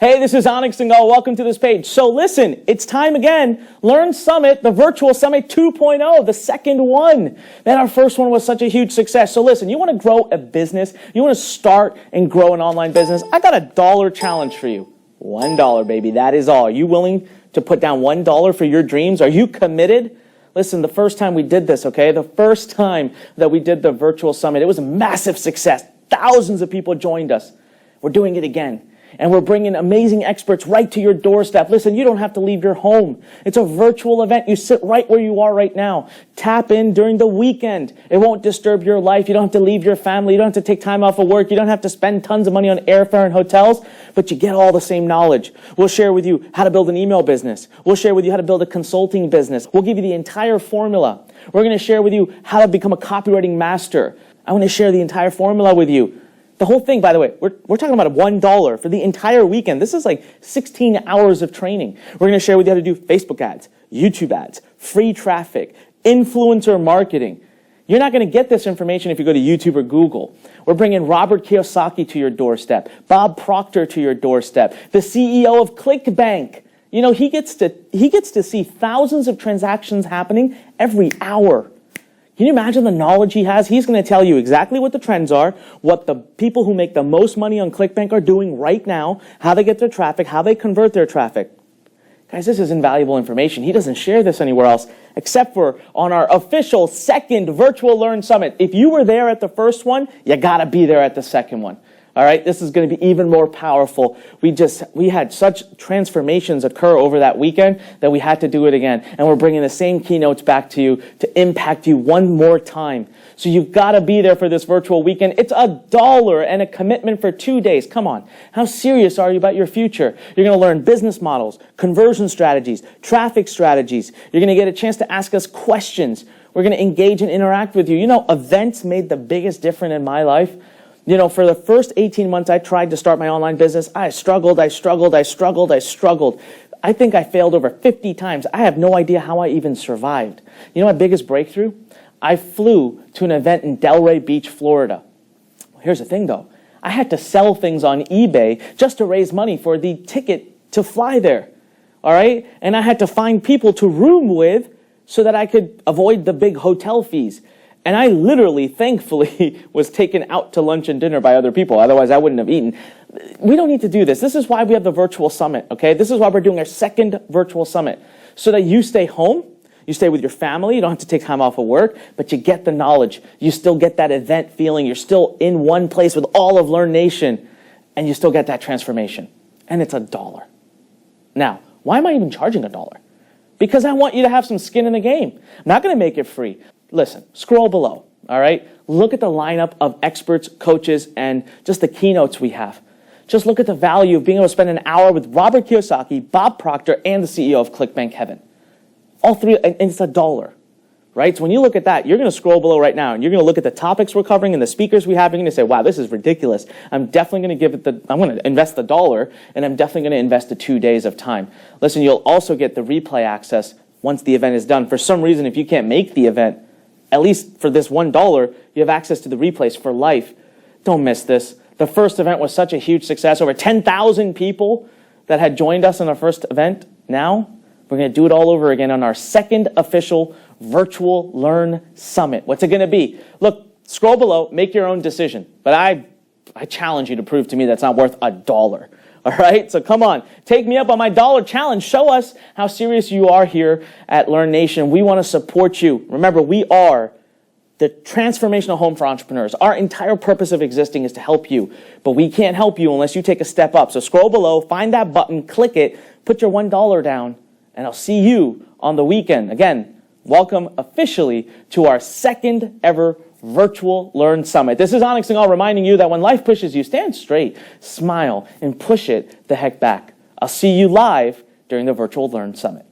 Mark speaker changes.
Speaker 1: Hey, this is Onyx Singhal. Welcome to this page. So listen, it's time again. Lurn Summit, the virtual summit 2.0, the second one. Then our first one was such a huge success. So listen, you want to grow a business? You want to start and grow an online business? I got a $1 challenge for you. $1, baby. That is all. Are you willing to put down $1 for your dreams? Are you committed? Listen, the first time we did this, okay? The first time that we did the virtual summit, it was a massive success. Thousands of people joined us. We're doing it again. And we're bringing amazing experts right to your doorstep. Listen, you don't have to leave your home. It's a virtual event. You sit right where you are right now. Tap in during the weekend. It won't disturb your life. You don't have to leave your family. You don't have to take time off of work. You don't have to spend tons of money on airfare and hotels, but you get all the same knowledge. We'll share with you how to build an email business. We'll share with you how to build a consulting business. We'll give you the entire formula. We're going to share with you how to become a copywriting master. I want to share the entire formula with you. The whole thing, by the way, we're talking about $1 for the entire weekend. This is like 16 hours of training. We're going to share with you how to do Facebook ads, YouTube ads, free traffic, influencer marketing. You're not going to get this information if you go to YouTube or Google. We're bringing Robert Kiyosaki to your doorstep, Bob Proctor to your doorstep, the CEO of ClickBank. You know, he gets to see thousands of transactions happening every hour. Can you imagine the knowledge he has? He's going to tell you exactly what the trends are, what the people who make the most money on ClickBank are doing right now, how they get their traffic, how they convert their traffic. Guys, this is invaluable information. He doesn't share this anywhere else except for on our official second virtual Lurn Summit. If you were there at the first one, you got to be there at the second one. All right, this is going to be even more powerful. We had such transformations occur over that weekend that we had to do it again. And we're bringing the same keynotes back to you to impact you one more time. So you've got to be there for this virtual weekend. It's $1 and a commitment for 2 days. Come on. How serious are you about your future? You're going to learn business models, conversion strategies, traffic strategies. You're going to get a chance to ask us questions. We're going to engage and interact with you. You know, events made the biggest difference in my life. You know, for the first 18 months I tried to start my online business, I struggled. I think I failed over 50 times. I have no idea how I even survived. You know my biggest breakthrough? I flew to an event in Delray Beach, Florida. Here's the thing though. I had to sell things on eBay just to raise money for the ticket to fly there. All right? And I had to find people to room with so that I could avoid the big hotel fees. And I literally, thankfully, was taken out to lunch and dinner by other people. Otherwise, I wouldn't have eaten. We don't need to do this. This is why we have the virtual summit, okay? This is why we're doing our second virtual summit. So that you stay home, you stay with your family, you don't have to take time off of work, but you get the knowledge. You still get that event feeling. You're still in one place with all of Lurn Nation, and you still get that transformation. And it's $1. Now, why am I even charging $1? Because I want you to have some skin in the game. I'm not going to make it free. Listen, scroll below, all right? Look at the lineup of experts, coaches, and just the keynotes we have. Just look at the value of being able to spend an hour with Robert Kiyosaki, Bob Proctor, and the CEO of ClickBank Heaven. All three, and it's $1, right? So when you look at that, you're going to scroll below right now, and you're going to look at the topics we're covering and the speakers we have, and you're going to say, wow, this is ridiculous. I'm definitely going to I'm going to invest $1, and I'm definitely going to invest the 2 days of time. Listen, you'll also get the replay access once the event is done. For some reason, if you can't make the event, at least for this $1, you have access to the replays for life. Don't miss this. The first event was such a huge success. Over 10,000 people that had joined us in our first event. Now, we're going to do it all over again on our second official virtual Lurn Summit. What's it going to be? Look, scroll below, make your own decision. But I challenge you to prove to me that's not worth $1. All right, so come on, take me up on my $1 challenge. Show us how serious you are here at Lurn Nation. We want to support you. Remember, we are the transformational home for entrepreneurs. Our entire purpose of existing is to help you, but we can't help you unless you take a step up. So scroll below, find that button, click it, put your $1 down, and I'll see you on the weekend. Again, welcome officially to our second ever virtual Lurn Summit. This is Onyx Singhal reminding you that when life pushes you, stand straight, smile, and push it the heck back. I'll see you live during the virtual Lurn Summit.